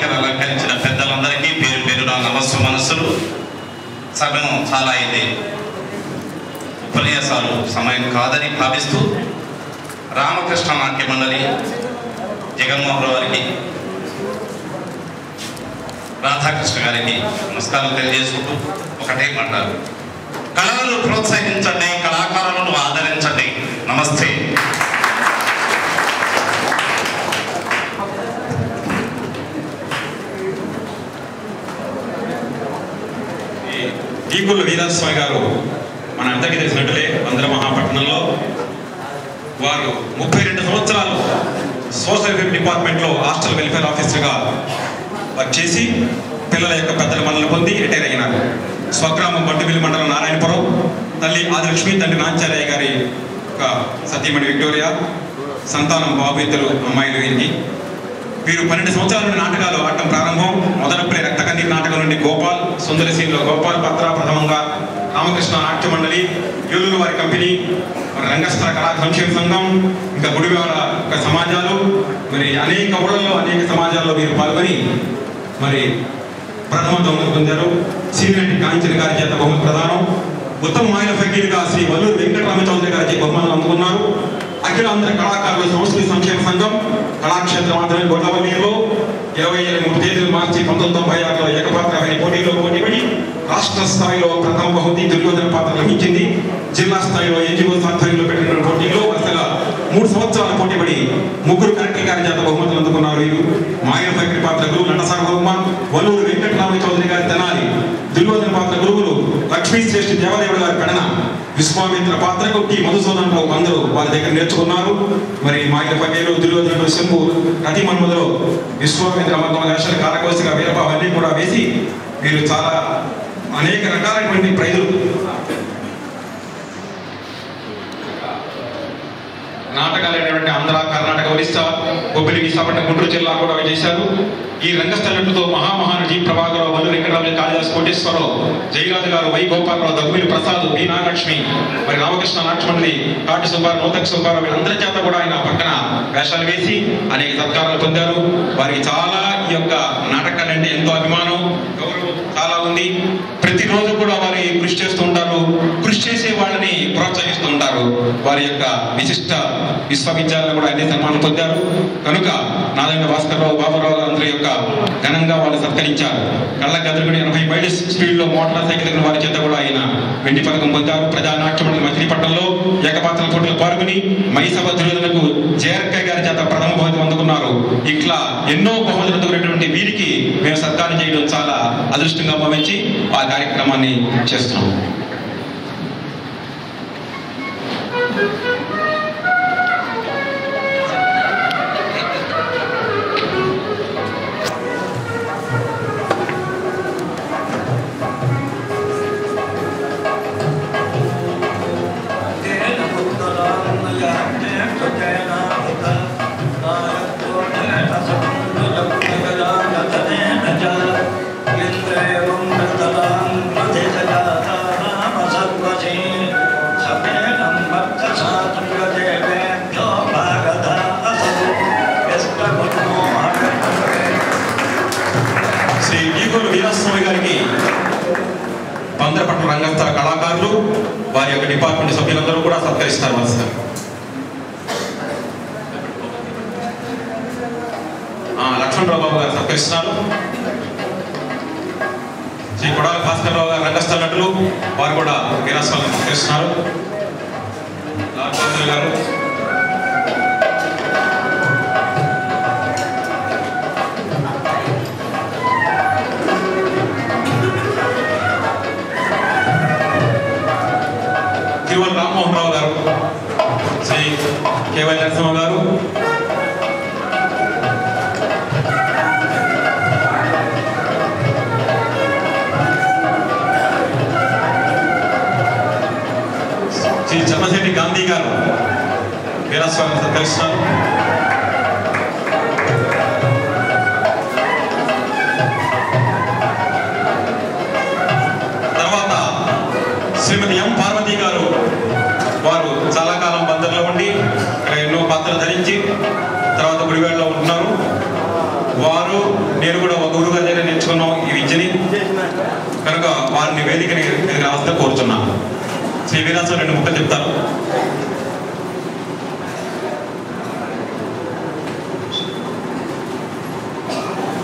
వేదికను అలంకరించిన పెద్దలందరికీ పేరు పేరున నమస్సు మనస్సులు. సమయం చాలా అయింది, ఉపన్యాసాలు సమయం కాదని భావిస్తూ రామకృష్ణ నాట్య మండలి జగన్మోహన్ గారికి, రాధాకృష్ణ గారికి నమస్కారం తెలియజేసుకుంటూ ఒకటే మాట, కళలను ప్రోత్సహించండి, కళాకారులను ఆదరించండి. నమస్తే. ఈకుల వీరాస్వామి గారు మన అందరికీ తెలిసినట్లే ఆంధ్ర మహాపట్నంలో వారు 32 సంవత్సరాలు సోషల్ వెల్ఫేర్ డిపార్ట్మెంట్లో హాస్టల్ వెల్ఫేర్ ఆఫీసర్గా వర్క్ చేసి పిల్లల యొక్క పెద్దల మనల్ని పొంది రిటైర్ అయినారు. స్వగ్రామం బట్టుమిల్లి మండలం నారాయణపురం. తల్లి ఆదిలక్ష్మి, తండ్రి నాంచారయ్య గారి ఒక సతీమణి విక్టోరియా, సంతానం బాబు, ఇద్దరు అమ్మాయిలు. వీరు 12 సంవత్సరాల నుండి నాటకాలు ఆడటం ప్రారంభం. మొదటి ప్లే రక్త కన్నీరు నాటకం నుండి గోపాల్, సుందరసీన్లో గోపాల్ పాత్ర ప్రథమంగా, రామకృష్ణ నాట్య మండలి, ఏలూరు వారి కంపెనీ, రంగస్థల కళా సంక్షేమ సంఘం, ఇంకా గుడివాడ సమాజాలు, మరి అనేక ఊళ్ళల్లో అనేక సమాజాల్లో వీరు పాల్గొని మరి ప్రథమ బహుమతి పొందారు. సీనియర్ నటి కాంచన గారి చేత బహుమతి ప్రదానం. ఉత్తమ మహిళ ఫకీర్గా శ్రీ వల్లూరు వెంకటరామ చౌదరి గారి బహుమతులు అందుకున్నారు. అఖిల ఆంధ్ర కళాకారుల సంస్కృతి సంక్షేమ సంఘం కళాక్షేత్రం మాత్రమే గొడవనీరులో 23 తేదీలు మార్చి 1996లో ఏకపాత్ర పోటీలో పోటీపడి రాష్ట్ర స్థాయిలో ప్రథమ బహుమతి దుర్యోధన పాత్ర లభించింది. జిల్లా స్థాయిలో ఎన్జిఓ ఆధ్వర్యంలో పెట్టిన పోటీలో అసలు 3 సంవత్సరాల పోటీపడి 3 కలెక్టర్ గారి చేత బహుమతులు అందుకున్నారు. వీరు మాయల ఫకీర్ పాత్ర గురువు నట సార్వభౌమ వల్లూరు వెంకటరామ చౌదరి గారి తెనాలి, దుర్యోధన పాత్ర గురువులు లక్ష్మీ శ్రేష్ఠి దేవదేవుడు గారి పెడన, విశ్వామిత్ర పాత్రకు టి మధుసూదన్ రావు అందరూ వారి దగ్గర నేర్చుకున్నారు. మరి మాయల ఫకీరు, దుర్యోధనుడు, శంభు, రతి మన్మధులో విశ్వామిత్ర వేషాలు, కారకోశగా వీరభావ అన్నీ కూడా వేసి వీరు చాలా అనేక రకాలైనటువంటి ప్రైజులు నాటకాలైనటువంటి ఆంధ్ర, కర్ణాటక, ఒరిస్సా, బొబ్బిలి, విశాఖపట్నం, గుంటూరు జిల్లా కూడా చేశారు. ఈ రంగస్థలతో మహామహానటి ప్రభాకరరావు, వల్లు వెంకటరామరావు, కాళిదాస్ కోటేశ్వరరావు, జయరాజు గారు, వై గోపాలరావు, దగ్గుమిల్లి ప్రసాద్, బి నాగలక్ష్మి, మరి రామకృష్ణ నాట్య మండలి, కాటి సుబ్బారావు, నూతక్ సుబ్బారావు, వీళ్ళందరి చేత కూడా ఆయన పక్కన వేషాలు వేసి అనేక సత్కారాలు పొందారు. వారికి చాలా ఈ యొక్క నాటకాలంటే ఎంతో అభిమానం, గౌరవం చాలా ఉంది. ప్రతిరోజు కూడా వారి కృషి చేస్తూ ఉంటారు. కృషి చేసే వాళ్ళని ప్రోత్సహిస్తూ ఉంటారు. వారి యొక్క విశిష్ట విశ్వవిద్యాలయాలు కూడా అన్ని సన్మానం పొందారు. కనుక నారాయణ భాస్కర్రావు, బాబురావు అందరి యొక్క ఘనంగా వాళ్ళు సత్కరించారు. కళ్ళ గదులుగుడి 80 మైళ్ళ స్పీడ్లో మోటార్ సైకిల్ వారి చేత కూడా ఆయన వెండి పథకం పొందారు. ప్రజానాట్య మండలి మచిలీపట్నంలో ఏకపాత్ర పోటీలు పాల్గొని మైసభ దుర్యోధనకు జేఆర్కే గారి చేత ప్రథమ బహుమతి అందుకున్నారు. ఇట్లా ఎన్నో బహుమతులు అందుకున్నటువంటి వీరికి మేము సత్కారం చేయడం చాలా అదృష్టంగా భావించి ఆ కార్యక్రమాన్ని చేస్తున్నాం. శ్రీ ఈకుల వీరాస్వామి గారికి పంద్రపట్నం రంగస్థల కళాకారులు, వారి యొక్క డిపార్ట్మెంట్ సభ్యులందరూ కూడా సత్కరిస్తారు. వరుసగా లక్ష్మణరావు బాబు గారు సత్కరిస్తున్నారు. శ్రీ కొడాల భాస్కర్ రావు గారు రంగస్థల నటులు, వారు కూడా వీరాస్వామిని సత్కరిస్తున్నారు. లాల్ గారు, తిరువల్ రామ్మోహన్ రావు గారు, శ్రీ కేవై నరసింహ గారు, శ్రీ చంద్రశేఖర్ గాంధీ గారు వీరాస్వామిని సత్కరిస్తున్నారు. తర్వాత శ్రీమతి ఎం పార్వతి గారు, వారు చాలా కాలం బందర్లో ఉండి ఎన్నో పాత్రలు ధరించి తర్వాత గుడివాడలో ఉంటున్నారు. వారు నేను కూడా ఒక గురువు గారి దగ్గర నేర్చుకున్నాం ఈ విద్యని, కనుక వారిని వేదికని రావాల్సిందిగా కోరుతున్నాను. శ్రీ వీరాస్వామి 2 ముక్కలు చెప్తారు.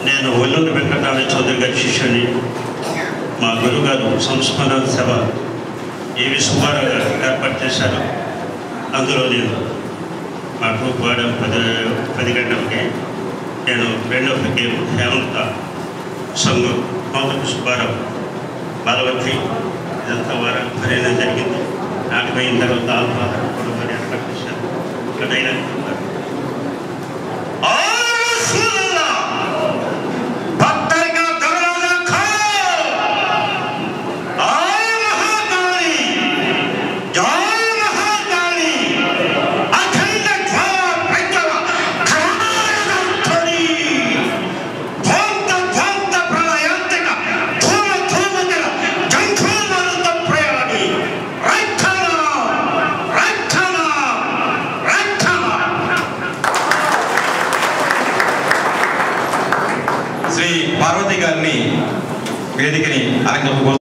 నేను ఒల్లూరు వెంకటరామ చౌదరి గారి శిష్యుని. మా గురుగారు సంస్మరణ సభ ఏవి సుబ్బారావు గారు ఏర్పాటు చేశారు. అందులో నేను మాకు వారం 10 గంటలకి నేను రెండవ గేమ్ హేమంత సంఘం మౌతకు సుబ్బారావు బాలవతి ఇదంతా వారం పర్యటన జరిగింది. నాటిపోయిన తర్వాత ఆల్ఫాదర్ కూడా వారు ఏర్పాటు చేశారు. ఇక్కడైనా శ్రీ పార్వతి గారిని వేదికని అలంకరించుకో